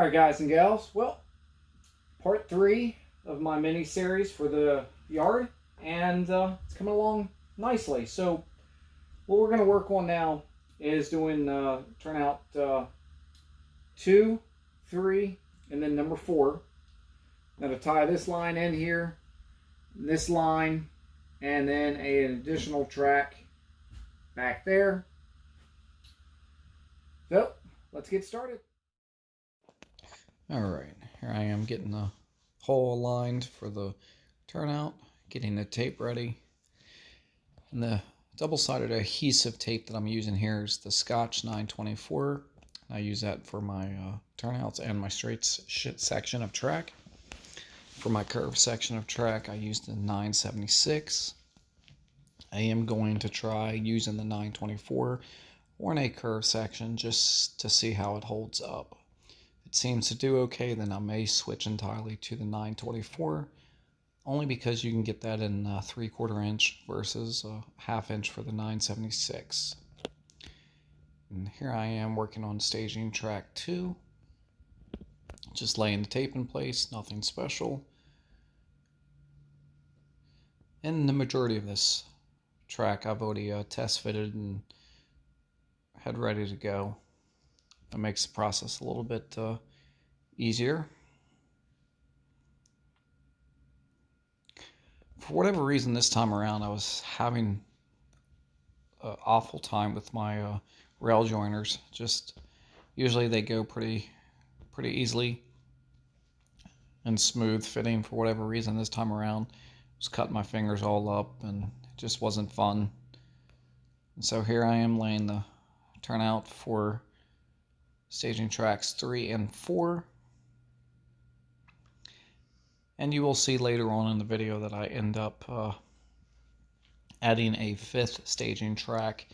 Alright guys and gals, well, part 3 of my mini-series for the yard, and it's coming along nicely. So what we're going to work on now is doing turnout 2, 3, and then number 4. Now to tie this line in here, this line, and then an additional track back there. So let's get started. Alright, here I am getting the hole aligned for the turnout, getting the tape ready. And the double-sided adhesive tape that I'm using here is the Scotch 924. I use that for my turnouts and my straight section of track. For my curved section of track, I used the 976. I am going to try using the 924 or in a curved section just to see how it holds up. If it seems to do okay, then I may switch entirely to the 924, only because you can get that in 3/4 inch versus 1/2 inch for the 976. And here I am working on staging track 2, just laying the tape in place, nothing special. And the majority of this track I've already test fitted and had ready to go. It makes the process a little bit easier. For whatever reason this time around, I was having an awful time with my rail joiners. Just usually they go pretty easily and smooth fitting. For whatever reason this time around, I was cutting my fingers all up and it just wasn't fun. And so here I am laying the turnout for staging tracks 3 and 4. And you will see later on in the video that I end up adding a 5th staging track.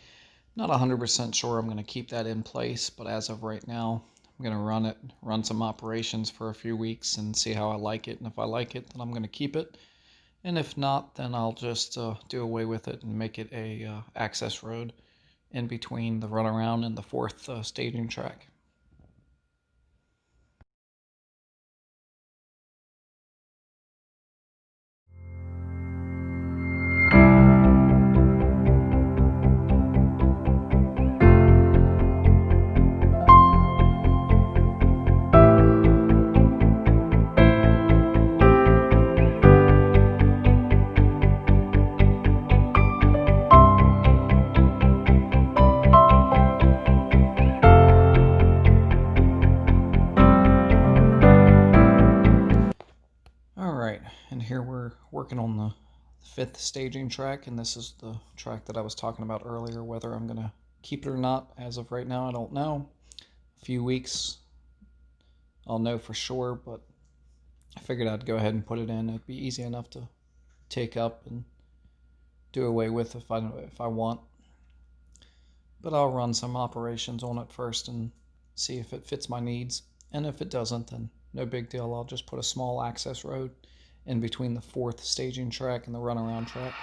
Not 100% sure I'm going to keep that in place, but as of right now, I'm going to run some operations for a few weeks and see how I like it. And if I like it, then I'm going to keep it. And if not, then I'll just do away with it and make it a access road in between the runaround and the 4th staging track. And here we're working on the 5th staging track, and this is the track that I was talking about earlier. Whether I'm going to keep it or not, as of right now, I don't know. A few weeks, I'll know for sure, but I figured I'd go ahead and put it in. It'd be easy enough to take up and do away with if I want. But I'll run some operations on it first and see if it fits my needs. And if it doesn't, then no big deal. I'll just put a small access road in between the 4th staging track and the runaround track.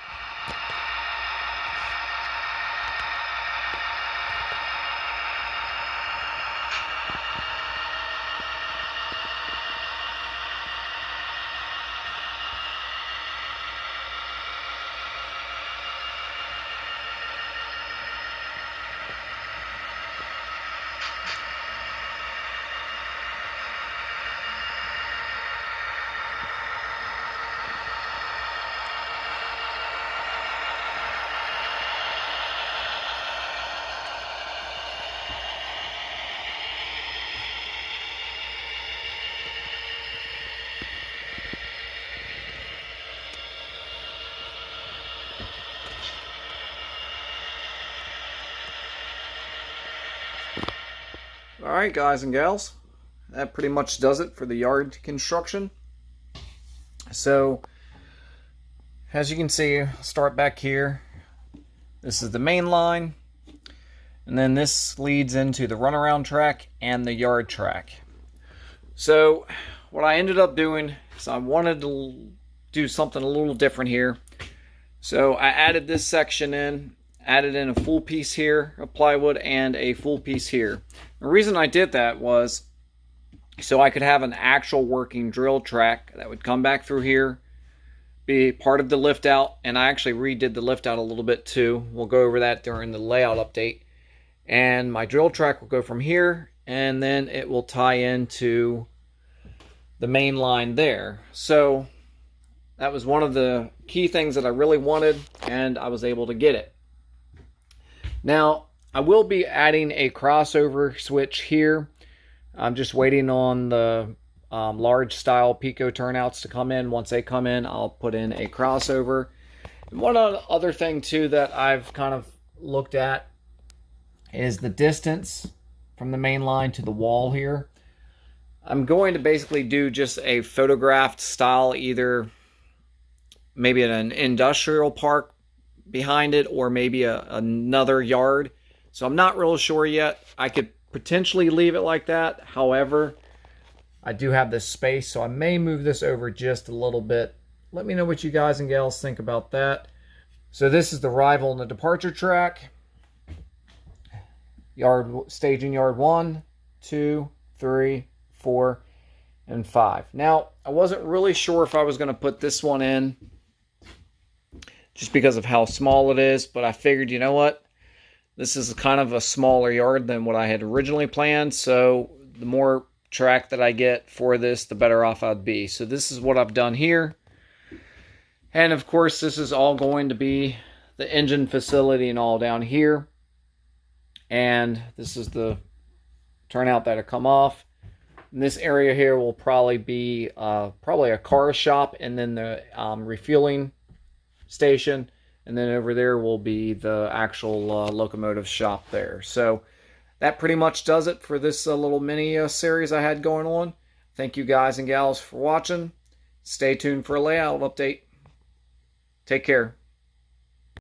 Alright guys and gals, that pretty much does it for the yard construction. So, as you can see, I'll start back here. This is the main line, and then this leads into the runaround track and the yard track. So, what I ended up doing is I wanted to do something a little different here. So I added this section in, added in a full piece here of plywood and a full piece here. The reason I did that was so I could have an actual working drill track that would come back through here, be part of the lift out, and I actually redid the lift out a little bit too. We'll go over that during the layout update. And my drill track will go from here, and then it will tie into the main line there. So that was one of the key things that I really wanted, and I was able to get it. Now, I will be adding a crossover switch here. I'm just waiting on the large style Pico turnouts to come in. Once they come in, I'll put in a crossover. And one other thing too that I've kind of looked at is the distance from the main line to the wall here. I'm going to basically do just a photographed style, either maybe an industrial park behind it or maybe another yard. So I'm not real sure yet. I could potentially leave it like that. However, I do have this space, so I may move this over just a little bit. Let me know what you guys and gals think about that. So this is the arrival and the departure track. Staging yard 1, 2, 3, 4, and 5. Now, I wasn't really sure if I was going to put this one in just because of how small it is, but I figured, you know what? This is kind of a smaller yard than what I had originally planned, so the more track that I get for this, the better off I'd be. So this is what I've done here. And of course, this is all going to be the engine facility and all down here. And this is the turnout that'll come off. And this area here will probably be probably a car shop, and then the refueling station. And then over there will be the actual locomotive shop there. So that pretty much does it for this little mini series I had going on. Thank you guys and gals for watching. Stay tuned for a layout update. Take care.